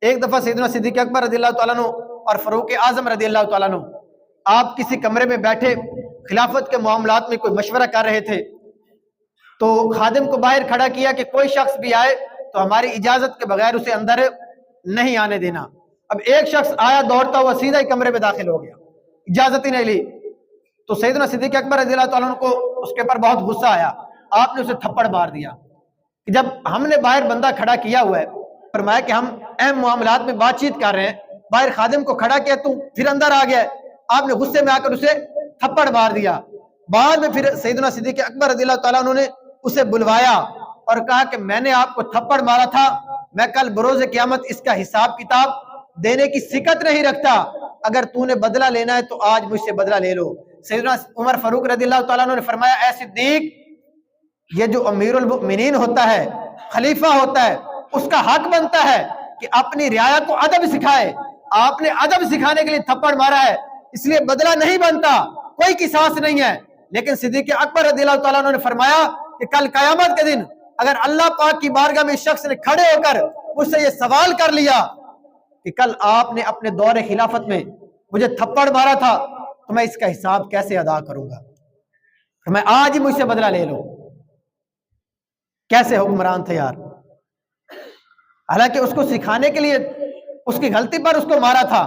ایک دفعہ سیدنا صدیق اکبر رضی اللہ تعالیٰ عنہ اور فاروق اعظم رضی اللہ تعالیٰ عنہ آپ کسی کمرے میں بیٹھے خلافت کے معاملات میں کوئی مشورہ کر رہے تھے، تو خادم کو باہر کھڑا کیا کہ کوئی شخص بھی آئے تو ہماری اجازت کے بغیر اسے اندر نہیں آنے دینا۔ اب ایک شخص آیا دوڑتا ہوا سیدھا ہی کمرے میں داخل ہو گیا، اجازت ہی نہیں لی، تو سیدنا صدیق اکبر رضی اللہ تعالیٰ عنہ کو اس کے اوپر بہت غصہ آیا، آپ نے اسے تھپڑ مار دیا کہ جب ہم نے باہر بندہ کھڑا کیا ہوا ہے، فرمایا کہ ہم اہم معاملات میں بات چیت کر رہے ہیں، باہر خادم کو کھڑا کیا تو پھر اندر آ گیا، آپ نے غصے میں آ کر اسے تھپڑ مار دیا۔ بعد میں پھر سیدنا صدیق اکبر رضی اللہ تعالیٰ عنہ نے اسے بلوایا اور کہا کہ میں نے آپ کو تھپڑ مارا تھا، میں کل بروز قیامت اس کا حساب کتاب دینے کی سکت نہیں رکھتا، اگر تو نے بدلہ لینا ہے تو آج مجھ سے بدلہ لے لو۔ سیدنا عمر فاروق رضی اللہ تعالیٰ عنہ نے فرمایا اے صدیق، یہ جو امیر المؤمنین ہوتا ہے، خلیفہ ہوتا ہے، اس کا حق بنتا ہے کہ اپنی رعایا کو ادب سکھائے، آپ نے ادب سکھانے کے لیے تھپڑ مارا ہے، اس لیے بدلہ نہیں بنتا، کوئی قصاص نہیں ہے۔ لیکن صدیق اکبر رضی اللہ تعالیٰ عنہ نے فرمایا کہ کل قیامت کے دن اگر اللہ پاک کی بارگاہ میں اس شخص نے کھڑے ہو کر مجھ سے یہ سوال کر لیا کہ کل آپ نے اپنے دور خلافت میں مجھے تھپڑ مارا تھا تو میں اس کا حساب کیسے ادا کروں گا، تو میں آج ہی مجھ سے بدلہ لے لو۔ کیسے حکمران تھے یار، حالانکہ اس کو سکھانے کے لیے اس کی غلطی پر اس کو مارا تھا۔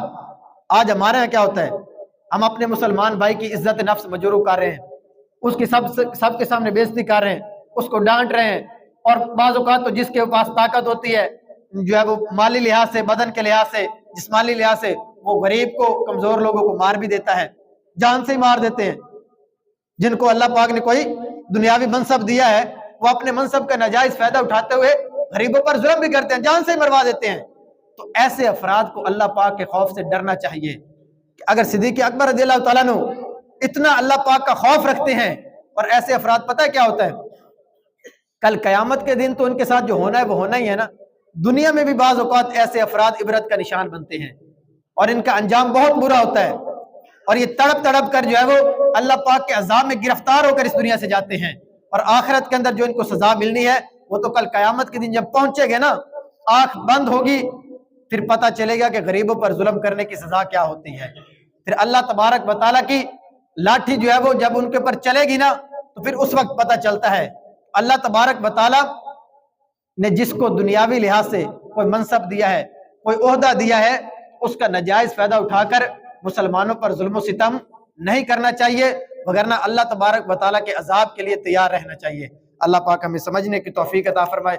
آج ہمارے یہاں کیا ہوتا ہے، ہم اپنے مسلمان بھائی کی عزت نفس مجروح کر رہے ہیں، اس کی سب کے سامنے بے عزتی کر رہے ہیں، اس کو ڈانٹ رہے ہیں، اور بعض اوقات تو جس کے پاس طاقت ہوتی ہے جو ہے وہ مالی لحاظ سے، بدن کے لحاظ سے، جسمانی لحاظ سے، وہ غریب کو، کمزور لوگوں کو مار بھی دیتا ہے، جان سے ہی مار دیتے ہیں۔ جن کو اللہ پاک نے کوئی دنیاوی منصب دیا ہے وہ اپنے منصب کا ناجائز فائدہ اٹھاتے ہوئے غریبوں پر ظلم بھی کرتے ہیں، جان سے ہی مروا دیتے ہیں۔ تو ایسے افراد کو اللہ پاک کے خوف سے ڈرنا چاہیے کہ اگر صدیق اکبر رضی اللہ تعالیٰ عنہ اتنا اللہ پاک کا خوف رکھتے ہیں، اور ایسے افراد پتہ ہے کیا ہوتا ہے، کل قیامت کے دن تو ان کے ساتھ جو ہونا ہے وہ ہونا ہی ہے نا، دنیا میں بھی بعض اوقات ایسے افراد عبرت کا نشان بنتے ہیں اور ان کا انجام بہت برا ہوتا ہے، اور یہ تڑپ تڑپ کر جو ہے وہ اللہ پاک کے عذاب میں گرفتار ہو کر اس دنیا سے جاتے ہیں، اور آخرت کے اندر جو ان کو سزا ملنی ہے وہ تو کل قیامت کے دن جب پہنچے گے نا، آنکھ بند ہوگی، پھر پتہ چلے گا کہ غریبوں پر ظلم کرنے کی سزا کیا ہوتی ہے۔ پھر اللہ تبارک و تعالیٰ کی لاٹھی جو ہے وہ جب ان کے اوپر چلے گی نا تو پھر اس وقت پتہ چلتا ہے۔ اللہ تبارک و تعالیٰ نے جس کو دنیاوی لحاظ سے کوئی منصب دیا ہے، کوئی عہدہ دیا ہے، اس کا ناجائز فائدہ اٹھا کر مسلمانوں پر ظلم و ستم نہیں کرنا چاہیے، وگرنہ اللہ تبارک و تعالیٰ کے عذاب کے لیے تیار رہنا چاہیے۔ اللہ پاک ہمیں سمجھنے کی توفیق عطا فرمائے۔